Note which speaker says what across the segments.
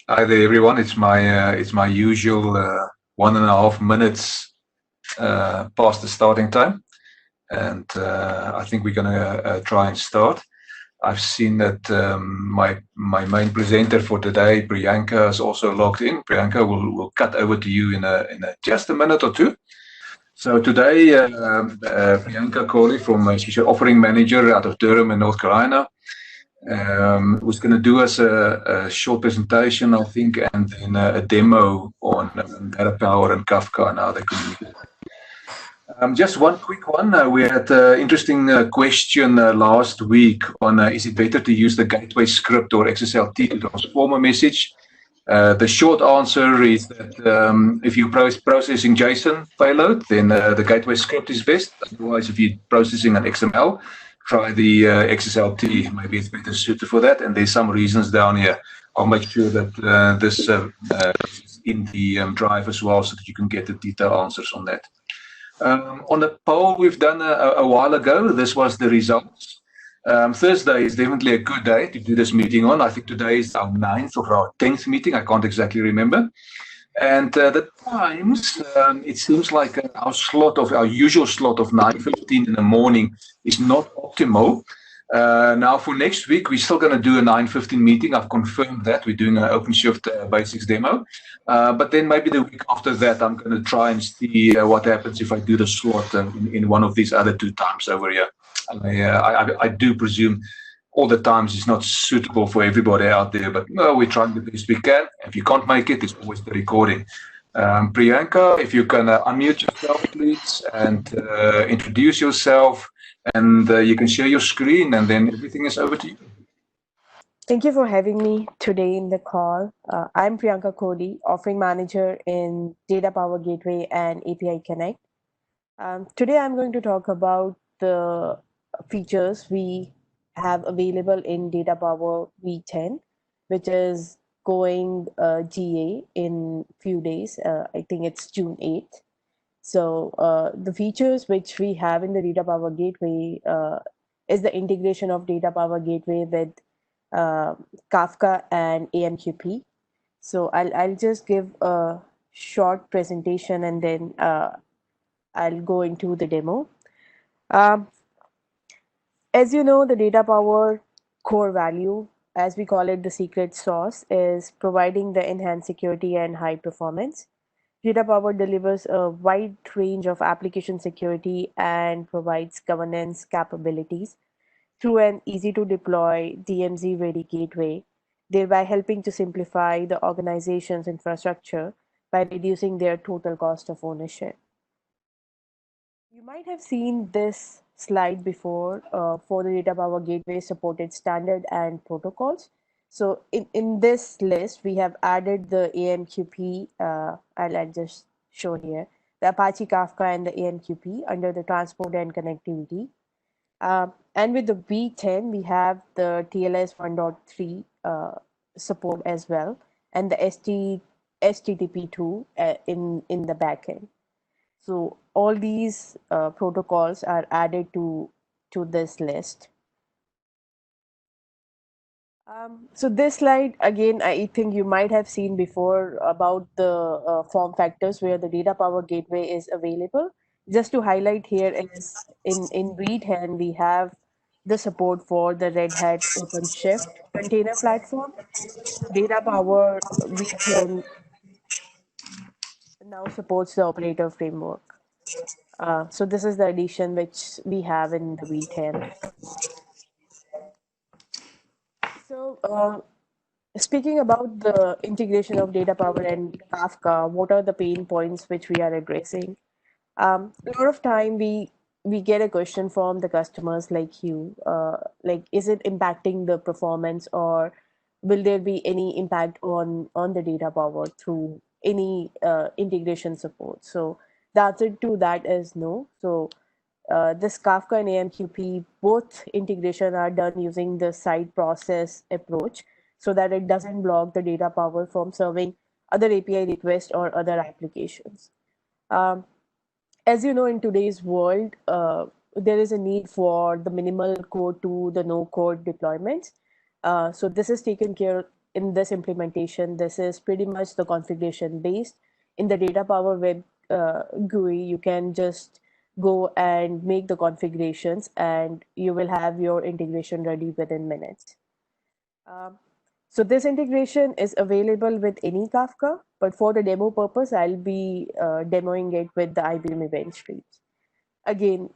Speaker 1: Hi there, everyone. It's my usual 1.5 minutes past the starting time, and I think we're going to try and start. I've seen that my main presenter for today, Priyanka, is also logged in. Priyanka, will cut over to you in just a minute or two. So today, Priyanka Kohli she's an offering manager out of Durham in North Carolina. Was going to do us a short presentation, I think, and then a demo on DataPower and Kafka and how they communicate. Just one quick one. We had an interesting question last week on is it better to use the gateway script or XSLT to transform a message? The short answer is that if you're processing JSON payload, then the gateway script is best. Otherwise, if you're processing an XML, try the XSLT. Maybe it's better suited for that. And there's some reasons down here. I'll make sure that this is in the drive as well so that you can get the detailed answers on that. On the poll we've done a while ago, this was the results. Thursday is definitely a good day to do this meeting on. I think today is our 9th or our 10th meeting. I can't exactly remember. And the times, it seems like our usual slot of 9:15 in the morning is not optimal. Now for next week, we're still going to do a 9:15 meeting. I've confirmed that we're doing an OpenShift basics demo. But then maybe the week after that, I'm going to try and see what happens if I do the slot in one of these other two times over here. I do presume all the times it's not suitable for everybody out there, but no, we're trying the best we can. If you can't make it, it's always the recording. Priyanka, if you can unmute yourself, please, and introduce yourself, and you can share your screen, and then everything is over to you.
Speaker 2: Thank you for having me today in the call. I'm Priyanka Kohli, offering manager in DataPower Gateway and API Connect. Today I'm going to talk about the features we have available in DataPower V10, which is going GA in few days. I think it's June 8th. So the features which we have in the DataPower Gateway is the integration of DataPower Gateway with uh, Kafka and AMQP. So I'll just give a short presentation and then I'll go into the demo. Um, as you know, the DataPower core value, as we call it, the secret sauce, is providing the enhanced security and high performance. DataPower delivers a wide range of application security and provides governance capabilities through an easy-to-deploy DMZ-ready gateway, thereby helping to simplify the organization's infrastructure by reducing their total cost of ownership. You might have seen this slide before for the DataPower Gateway supported standard and protocols. So in this list, we have added the AMQP, I'll just show here, the Apache Kafka and the AMQP under the transport and connectivity. And with the V10, we have the TLS 1.3 support as well, and the HTTP2 in the backend. So all these protocols are added to this list. So this slide, again, I think you might have seen before about the form factors where the DataPower Gateway is available. Just to highlight here is in V10, we have the support for the Red Hat OpenShift container platform. DataPower V10 now supports the operator framework. So this is the addition which we have in the V10. So speaking about the integration of DataPower and Kafka, what are the pain points which we are addressing? A lot of time we get a question from the customers like you, like is it impacting the performance or will there be any impact on the DataPower through any integration support? So the answer to that is no. So this Kafka and AMQP, both integration are done using the side process approach so that it doesn't block the DataPower from serving other API requests or other applications. Um, as you know, in today's world, there is a need for the minimal code to the no code deployments. So this is taken care in this implementation, this is pretty much the configuration based. In the DataPower web GUI, you can just go and make the configurations and you will have your integration ready within minutes. So this integration is available with any Kafka, but for the demo purpose, I'll be demoing it with the IBM event streams. Again,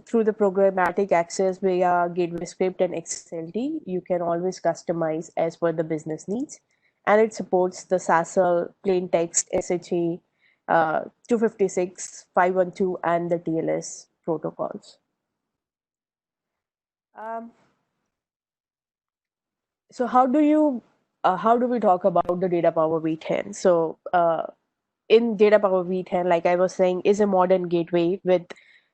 Speaker 2: through the programmatic access via Gateway Script and XSLT, you can always customize as per the business needs. And it supports the SASL, plain text, SHA, 256, 512, and the TLS protocols. So how do we talk about the DataPower V10? So in DataPower V10, like I was saying, is a modern gateway with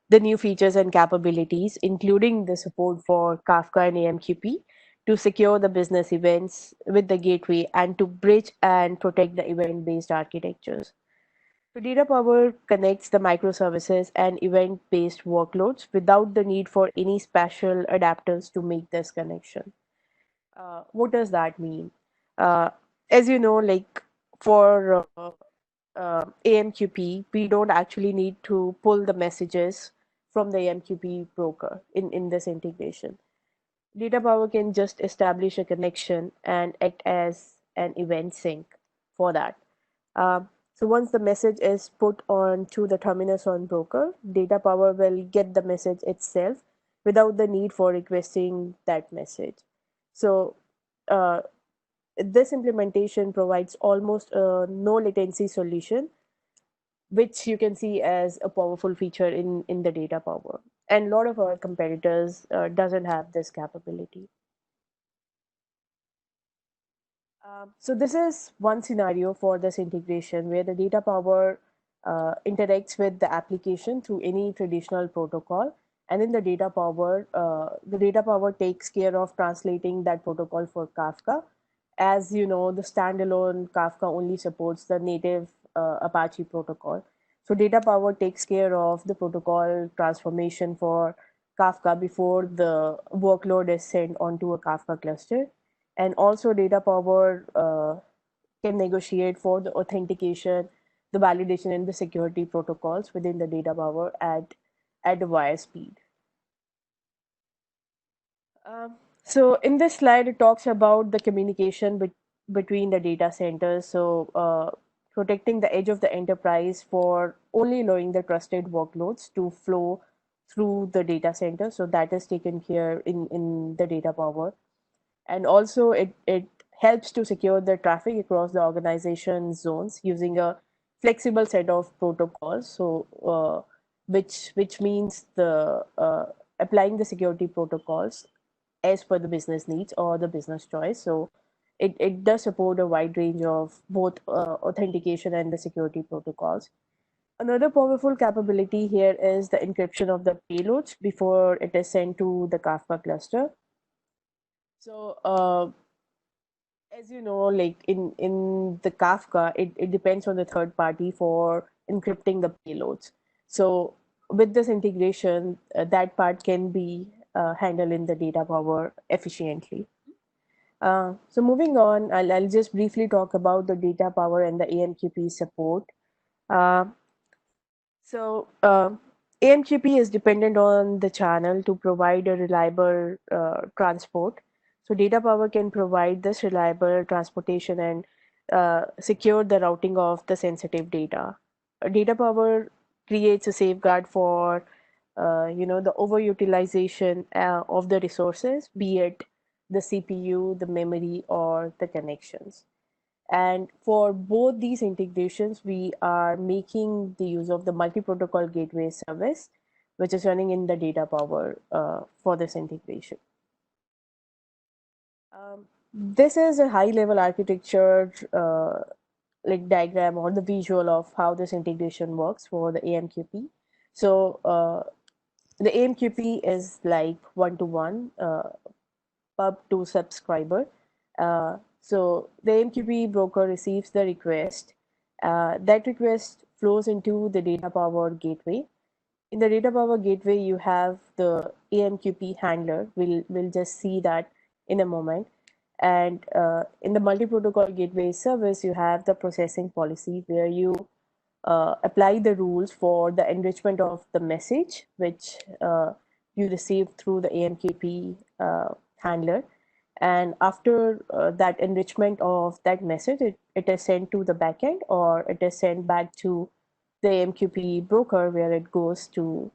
Speaker 2: the new features and capabilities, including the support for Kafka and AMQP to secure the business events with the gateway and to bridge and protect the event-based architectures. So DataPower connects the microservices and event-based workloads without the need for any special adapters to make this connection. What does that mean? As you know, like for AMQP, we don't actually need to pull the messages from the AMQP broker in this integration. DataPower can just establish a connection and act as an event sink for that. So once the message is put onto the terminus on broker, DataPower will get the message itself without the need for requesting that message. So uh, this implementation provides almost a no latency solution, which you can see as a powerful feature in the DataPower. And a lot of our competitors doesn't have this capability. So this is one scenario for this integration where the DataPower interacts with the application through any traditional protocol. And in the DataPower takes care of translating that protocol for Kafka. As you know, the standalone Kafka only supports the native Apache protocol. So DataPower takes care of the protocol transformation for Kafka before the workload is sent onto a Kafka cluster. And also DataPower can negotiate for the authentication, the validation, and the security protocols within the DataPower at the wire speed. So in this slide, it talks about the communication between the data centers. So protecting the edge of the enterprise for only allowing the trusted workloads to flow through the data center. So that is taken here in the DataPower. And also it helps to secure the traffic across the organization zones using a flexible set of protocols. So which means the applying the security protocols as per the business needs or the business choice. So it does support a wide range of both authentication and the security protocols. Another powerful capability here is the encryption of the payloads before it is sent to the Kafka cluster. So as you know, like in the Kafka, it depends on the third party for encrypting the payloads. So with this integration, that part can be handled in the DataPower efficiently. So moving on, I'll just briefly talk about the DataPower and the AMQP support. Uh, so AMQP is dependent on the channel to provide a reliable transport. So DataPower can provide this reliable transportation and secure the routing of the sensitive data. DataPower creates a safeguard for the overutilization of the resources, be it the CPU, the memory, or the connections. And for both these integrations, we are making the use of the multi-protocol gateway service, which is running in the DataPower for this integration. This is a high-level architecture like diagram or the visual of how this integration works for the AMQP. So the AMQP is like one-to-one pub to subscriber. So the AMQP broker receives the request. That request flows into the DataPower Gateway. In the DataPower Gateway, you have the AMQP handler. We'll just see that in a moment. And in the multi-protocol gateway service, you have the processing policy where you apply the rules for the enrichment of the message, which you receive through the AMQP handler. And after that enrichment of that message, it is sent to the backend, or it is sent back to the AMQP broker, where it goes to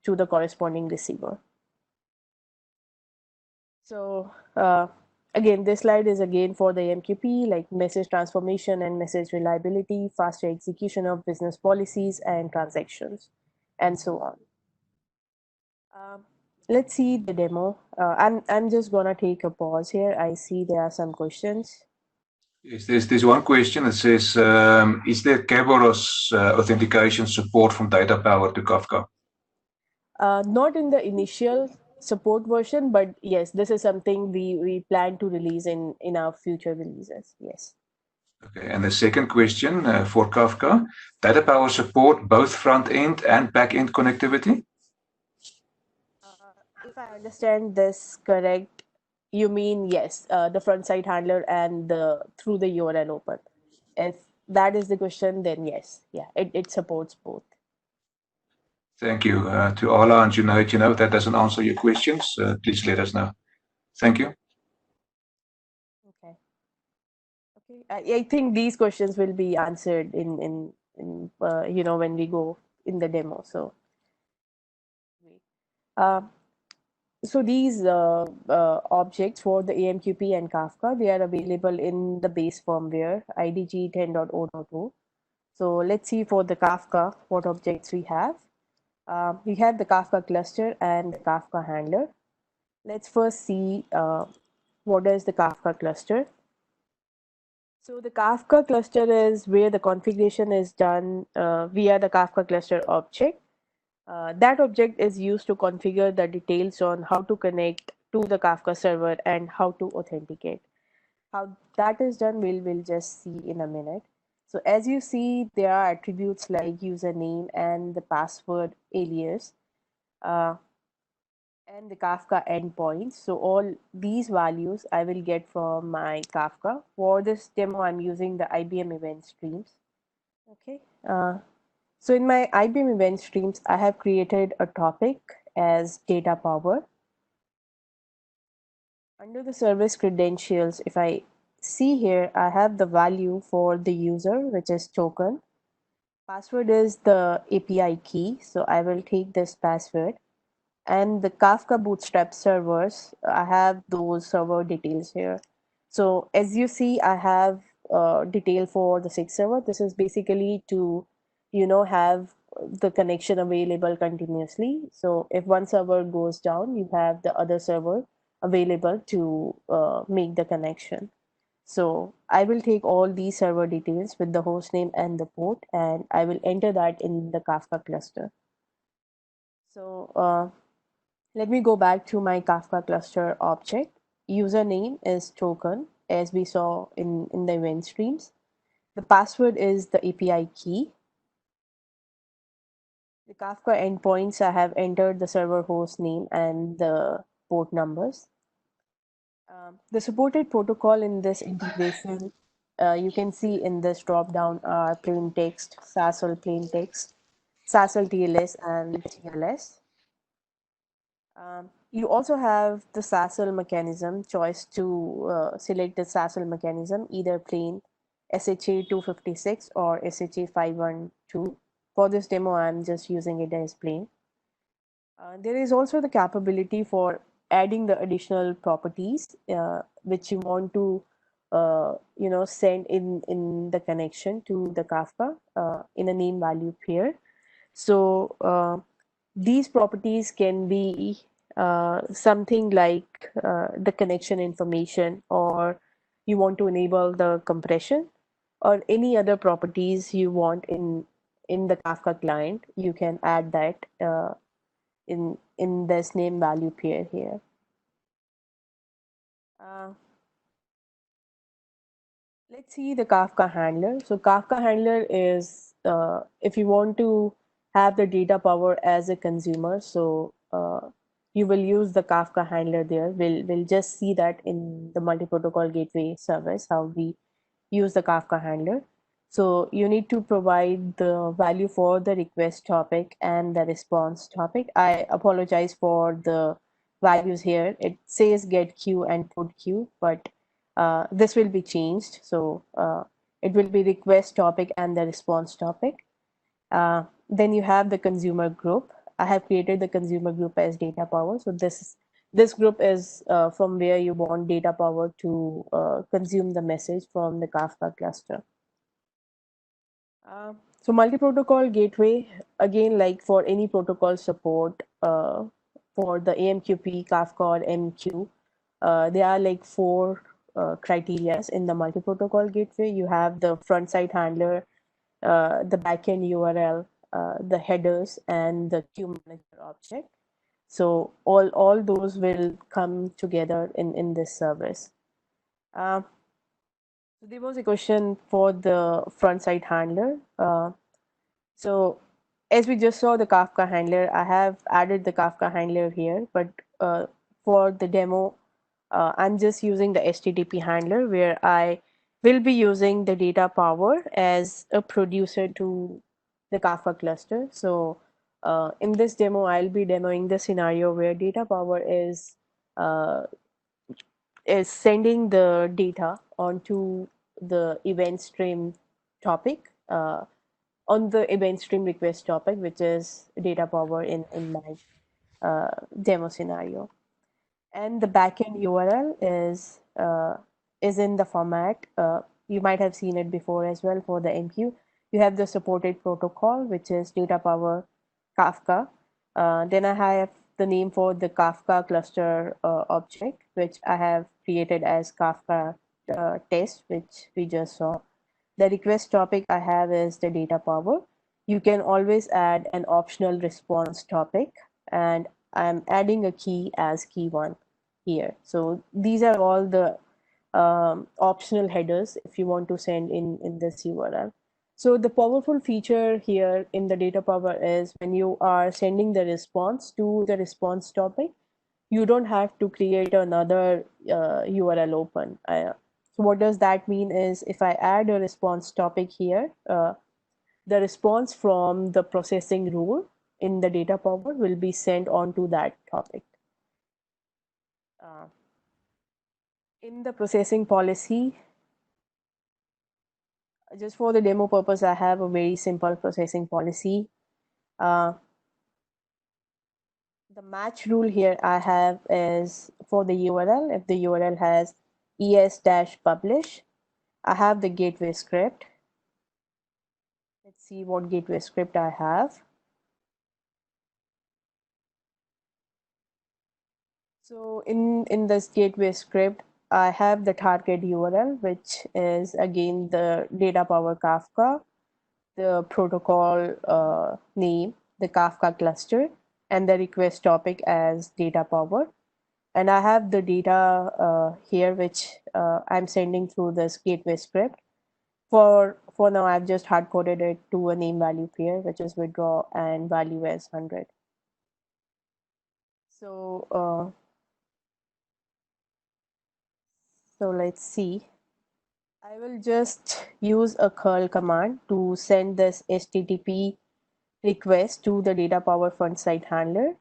Speaker 2: the corresponding receiver. So again, this slide is again for the AMQP, like message transformation and message reliability, faster execution of business policies and transactions, and so on. Let's see the demo. I'm just gonna take a pause here. I see there are some questions.
Speaker 1: Yes, there's one question that says, is there Kerberos authentication support from DataPower to Kafka?
Speaker 2: Not in the initial support version, but yes, this is something we plan to release in our future releases. Yes.
Speaker 1: Okay, and the second question for Kafka, DataPower support both front-end and back-end connectivity?
Speaker 2: If I understand this correct, you mean yes, the front side handler and through the URL open. If that is the question, then yes, yeah, it supports both.
Speaker 1: Thank you. To Ala and Junaid, if that doesn't answer your questions, please let us know. Thank you.
Speaker 2: Okay. Okay. I think these questions will be answered in when we go in the demo. So, uh, so these objects for the AMQP and Kafka, they are available in the base firmware IDG 10.0.2. So let's see for the Kafka what objects we have. We have the Kafka cluster and the Kafka handler. Let's first see what is the Kafka cluster. So the Kafka cluster is where the configuration is done via the Kafka cluster object. That object is used to configure the details on how to connect to the Kafka server and how to authenticate. How that is done, we'll just see in a minute. So as you see, there are attributes like username and the password alias. And the Kafka endpoints. So all these values I will get from my Kafka. For this demo, I'm using the IBM event streams. Okay. So in my IBM event streams, I have created a topic as data power. Under the service credentials, if I see here, I have the value for the user, which is token. Password is the API key. So I will take this password. And the Kafka Bootstrap servers, I have those server details here. So as you see, I have detail for the 6 server. This is basically to, have the connection available continuously. So if one server goes down, you have the other server available to make the connection. So I will take all these server details with the host name and the port, and I will enter that in the Kafka cluster. So let me go back to my Kafka cluster object. Username is token, as we saw in the event streams. The password is the API key. The Kafka endpoints, I have entered the server host name and the port numbers. The supported protocol in this integration, you can see in this drop-down are plain text, SASL plain text, SASL TLS, and TLS. You also have the SASL mechanism choice to select the SASL mechanism, either plain SHA 256 or SHA 512. For this demo, I'm just using it as plain. There is also the capability for adding the additional properties which you want to send in the connection to the Kafka in a name value pair. So these properties can be something like the connection information, or you want to enable the compression, or any other properties you want in the Kafka client. You can add that in this name value pair here. Let's see the Kafka handler. So Kafka handler is if you want to have the data power as a consumer, so you will use the Kafka handler there. We'll just see that in the multi-protocol gateway service, how we use the Kafka handler. So you need to provide the value for the request topic and the response topic. I apologize for the values here. It says get queue and put queue, but this will be changed. So it will be request topic and the response topic. Then you have the consumer group. I have created the consumer group as DataPower. So this group is from where you want DataPower to consume the message from the Kafka cluster. So multi-protocol gateway, again, like for any protocol support for the AMQP, Kafka, or MQ, there are like four criterias in the multi-protocol gateway. You have the front-side handler, the backend URL, the headers, and the queue manager object. So all those will come together in this service. So there was a question for the front-side handler. So as we just saw the Kafka handler, I have added the Kafka handler here, but for the demo, I'm just using the HTTP handler where I will be using the DataPower as a producer to the Kafka cluster. So in this demo, I'll be demoing the scenario where DataPower uh, is sending the data onto the event stream topic on the event stream request topic, which is DataPower in my demo scenario. And the backend URL is in the format. You might have seen it before as well for the MQ. You have the supported protocol, which is DataPower Kafka. Then I have the name for the Kafka cluster object, which I have created as Kafka test, which we just saw. The request topic I have is the DataPower. You can always add an optional response topic, and I'm adding a key as key one here. So these are all the optional headers if you want to send in this URL. So the powerful feature here in the DataPower is when you are sending the response to the response topic, you don't have to create another URL open. So what does that mean is if I add a response topic here, the response from the processing rule in the DataPower will be sent on to that topic. In the processing policy, just for the demo purpose, I have a very simple processing policy. The match rule here I have is for the URL. If the URL has es-publish, I have the gateway script. Let's see what gateway script I have. So in this gateway script, I have the target URL, which is again the DataPower Kafka, the protocol name, the Kafka cluster, and the request topic as DataPower. And I have the data here, which I'm sending through this gateway script. For now, I've just hard coded it to a name value pair, which is withdraw and value as 100. So so let's see. I will just use a curl command to send this HTTP request to the DataPower front-side handler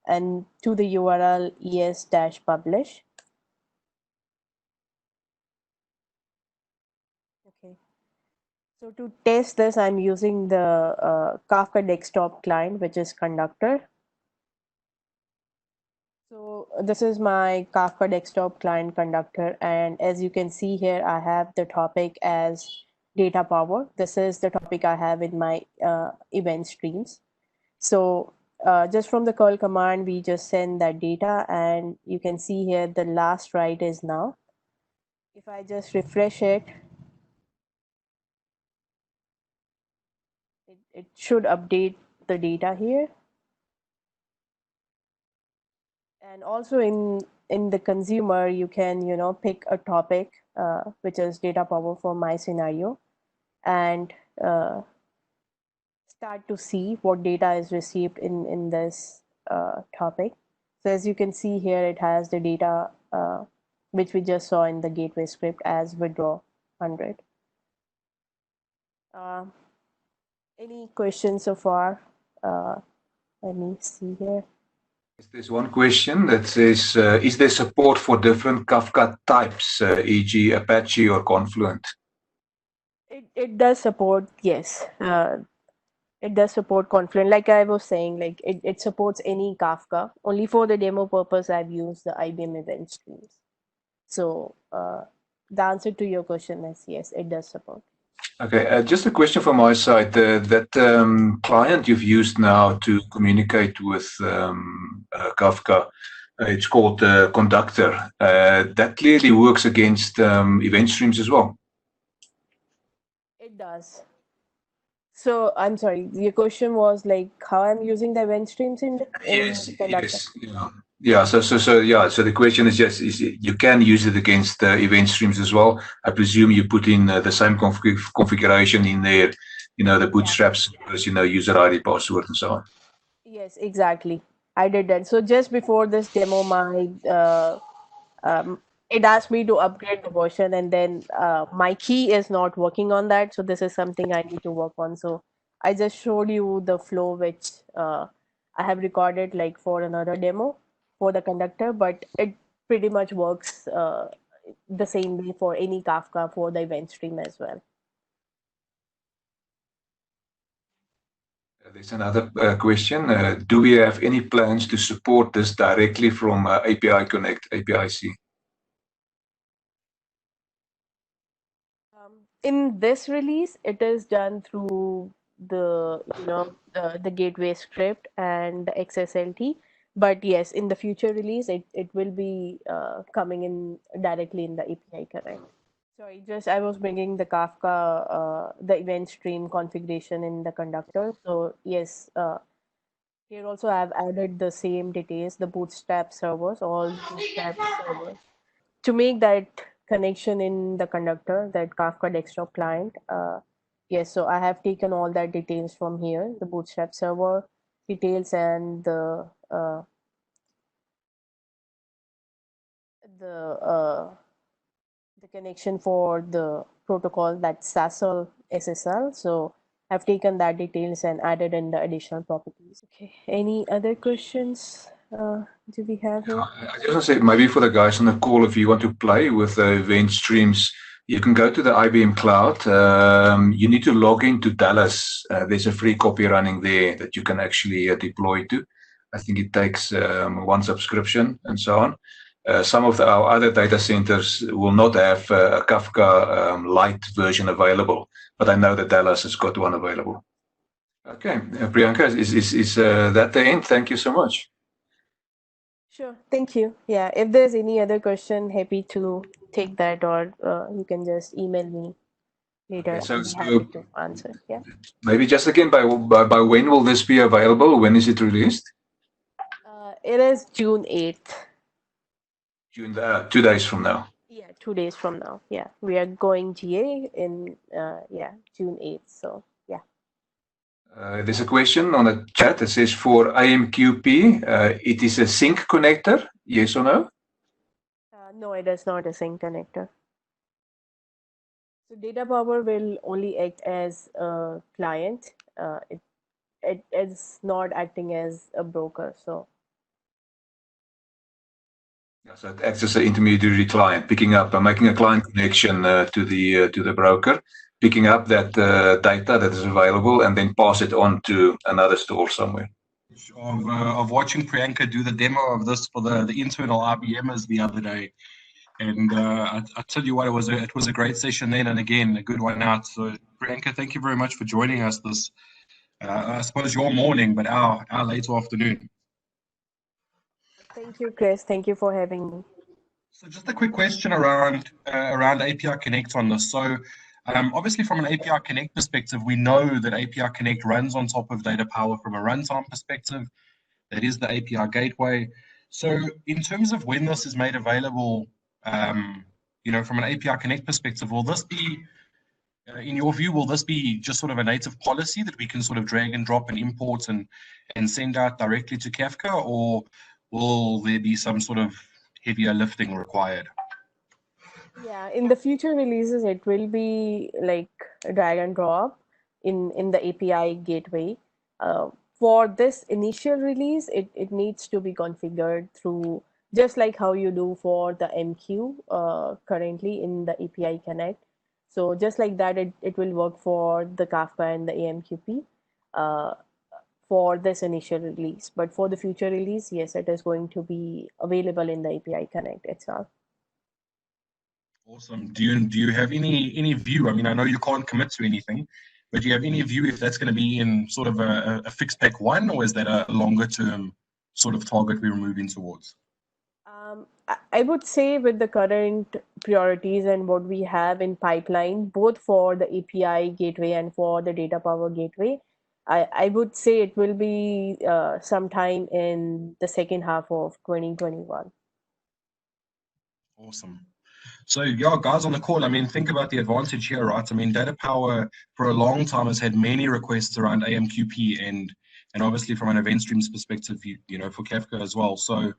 Speaker 2: and to the URL es-publish. Okay. So to test this, I'm using the Kafka desktop client, which is Conductor. So this is my Kafka desktop client Conductor, and as you can see here, I have the topic as DataPower. This is the topic I have in my event streams. So just from the curl command, we just send that data, and you can see here the last write is now. If I just refresh it, it should update the data here. And also in the consumer, you can pick a topic which is DataPower for my scenario, and start to see what data is received in this topic. So as you can see here, it has the data which we just saw in the gateway script as withdraw 100. Any questions so far? Let me see here.
Speaker 1: There's one question that says, is there support for different Kafka types, e.g. Apache or Confluent?
Speaker 2: It does support, yes. It does support Confluent. Like I was saying, like it supports any Kafka. Only for the demo purpose, I've used the IBM event streams. So the answer to your question is yes, it does support.
Speaker 1: Okay, just a question from my side. That client you've used now to communicate with Kafka, it's called Conductor. That clearly works against event streams as well.
Speaker 2: It does. So I'm sorry, your question was like how I'm using the event streams in
Speaker 1: Yes,
Speaker 2: Conductor.
Speaker 1: yeah. Yeah, so the question is, yes, is you can use it against event streams as well. I presume you put in the same configuration in there, the bootstraps, user ID, password, and so on.
Speaker 2: Yes, exactly. I did that. So just before this demo, my it asked me to upgrade the version, and then my key is not working on that. So this is something I need to work on. So I just showed you the flow which I have recorded like for another demo for the conductor, but it pretty much works the same way for any Kafka for the event stream as well.
Speaker 1: There's another question. Do we have any plans to support this directly from API Connect, API-C?
Speaker 2: In this release, it is done through the gateway script and the XSLT. But yes, in the future release, it will be coming in directly in the API Connect. Sorry, just I was bringing the Kafka, the event stream configuration in the conductor. So yes, here also I've added the same details, the bootstrap servers, all bootstrap servers. To make that connection in the conductor, that Kafka desktop client, yes, so I have taken all that details from here, the bootstrap server details and the the connection for the protocol, that's SASL SSL. So I've taken that details and added in the additional properties. Okay, any other questions do we have here?
Speaker 1: I just want to say, maybe for the guys on the call, if you want to play with event streams, you can go to the IBM Cloud. You need to log into Dallas. There's a free copy running there that you can actually deploy to. I think it takes one subscription and so on. Some of our other data centers will not have a Kafka Lite version available, but I know that Dallas has got one available. Okay, Priyanka, is that the end? Thank you so much.
Speaker 2: Sure, thank you. Yeah, if there's any other question, happy to take that, or you can just email me later.
Speaker 1: Okay, so,
Speaker 2: I'll be happy to answer. Yeah.
Speaker 1: Maybe just again, by when will this be available? When is it released?
Speaker 2: It is June 8th.
Speaker 1: June, 2 days from now.
Speaker 2: Yeah, 2 days from now. Yeah, we are going GA in June 8th. So yeah.
Speaker 1: There's a question on the chat that says for AMQP, it is a sync connector, yes or no?
Speaker 2: No, it is not a sync connector. So DataPower will only act as a client. It is not acting as a broker. So.
Speaker 1: Yeah, so it acts as an intermediary client, picking up and making a client connection to the broker, picking up that data that is available, and then pass it on to another store somewhere.
Speaker 3: Of watching Priyanka do the demo of this for the internal RBMers the other day, and I tell you what, it was a great session then, and again a good one out. So Priyanka, thank you very much for joining us this. I suppose your morning, but our late afternoon.
Speaker 2: Thank you, Chris. Thank you for having me.
Speaker 3: So just a quick question around API Connect on this. So obviously from an API Connect perspective, we know that API Connect runs on top of DataPower from a runtime perspective. That is the API gateway. So in terms of when this is made available, from an API Connect perspective, will this be, in your view, will this be just sort of a native policy that we can sort of drag and drop and import and send out directly to Kafka, or will there be some sort of heavier lifting required?
Speaker 2: Yeah, in the future releases, it will be like a drag and drop in the API gateway. For this initial release, it needs to be configured through just like how you do for the MQ currently in the API Connect. So just like that, it will work for the Kafka and the AMQP for this initial release. But for the future release, yes, it is going to be available in the API Connect itself.
Speaker 3: Awesome. Do you have any view? I mean, I know you can't commit to anything, but do you have any view if that's going to be in sort of a fixed pack 1, or is that a longer term sort of target we're moving towards?
Speaker 2: I would say with the current priorities and what we have in pipeline, both for the API gateway and for the DataPower Gateway, I would say it will be sometime in the second half of 2021.
Speaker 3: Awesome. So yeah, guys on the call, I mean, think about the advantage here, right? I mean, DataPower for a long time has had many requests around AMQP and obviously from an event streams perspective, you know, for Kafka as well. So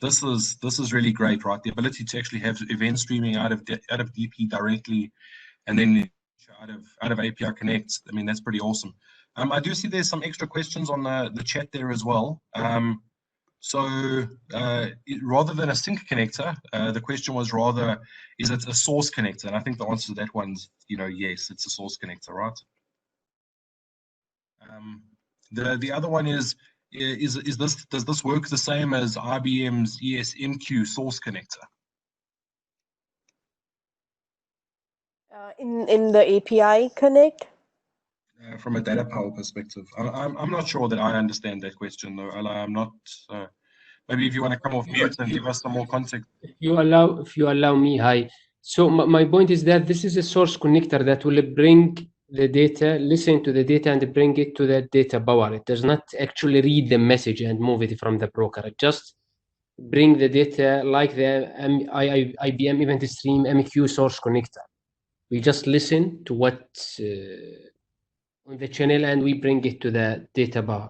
Speaker 3: this is really great, right? The ability to actually have event streaming out of DP directly, and then out of API Connect. I mean, that's pretty awesome. I do see there's some extra questions on the chat there as well. So rather than a sync connector, the question was rather, is it a source connector? And I think the answer to that one's, you know, yes, it's a source connector, right? The other one is does this work the same as IBM's ESMQ source connector?
Speaker 2: In the API Connect?
Speaker 3: From a DataPower perspective, I'm not sure that I understand that question though. I'm not. Maybe if you want to come off mute and give us some more context.
Speaker 4: If you allow me, hi. So my point is that this is a source connector that will bring the data, listen to the data, and bring it to the DataPower. It does not actually read the message and move it from the broker. It just bring the data like the IBM Event Stream MQ source connector. We just listen to what on the channel and we bring it to the DataPower.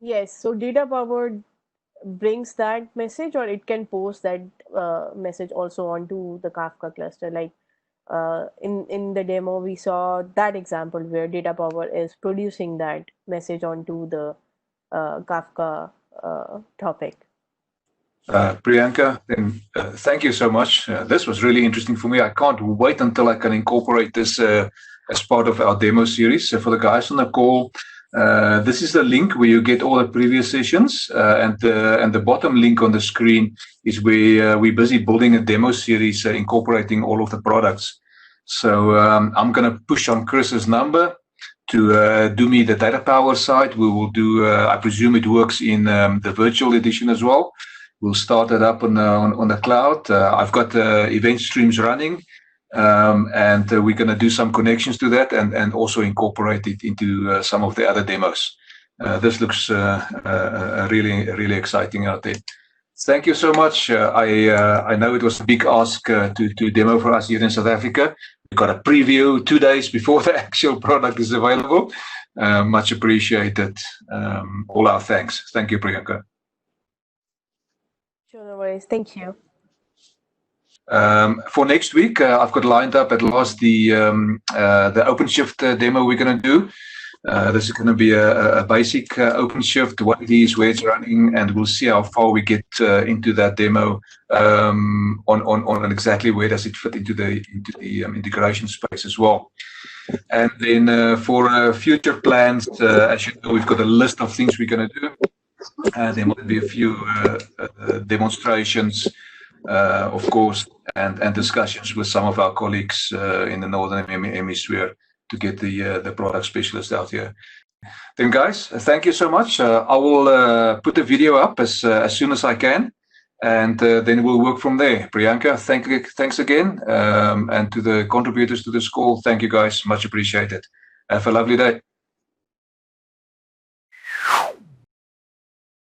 Speaker 2: Yes, so DataPower brings that message, or it can post that message also onto the Kafka cluster. Like in the demo, we saw that example where DataPower is producing that message onto the Kafka topic.
Speaker 1: Priyanka, then thank you so much. This was really interesting for me. I can't wait until I can incorporate this as part of our demo series. So for the guys on the call, this is the link where you get all the previous sessions, and the bottom link on the screen is where we're busy building a demo series incorporating all of the products. So I'm going to push on Chris's number to do me the DataPower side. We will do, I presume it works in the virtual edition as well. We'll start it up on the cloud. I've got event streams running, and we're going to do some connections to that and also incorporate it into some of the other demos. This looks really exciting out there. Thank you so much. I know it was a big ask to demo for us here in South Africa. We got a preview 2 days before the actual product is available. Much appreciated. All our thanks. Thank you, Priyanka.
Speaker 2: Sure, no worries. Thank you.
Speaker 1: For next week, I've got lined up at last the OpenShift demo we're going to do. This is going to be a basic OpenShift, what it is, where it's running, and we'll see how far we get into that demo on exactly where does it fit into the integration space as well. And then for future plans, as you know, we've got a list of things we're going to do. There might be a few demonstrations, of course, and discussions with some of our colleagues in the Northern Hemisphere to get the product specialists out here. Then, guys, thank you so much. I will put the video up as soon as I can, and then we'll work from there. Priyanka, thanks again, and to the contributors to this call, thank you, guys. Much appreciated. Have a lovely day.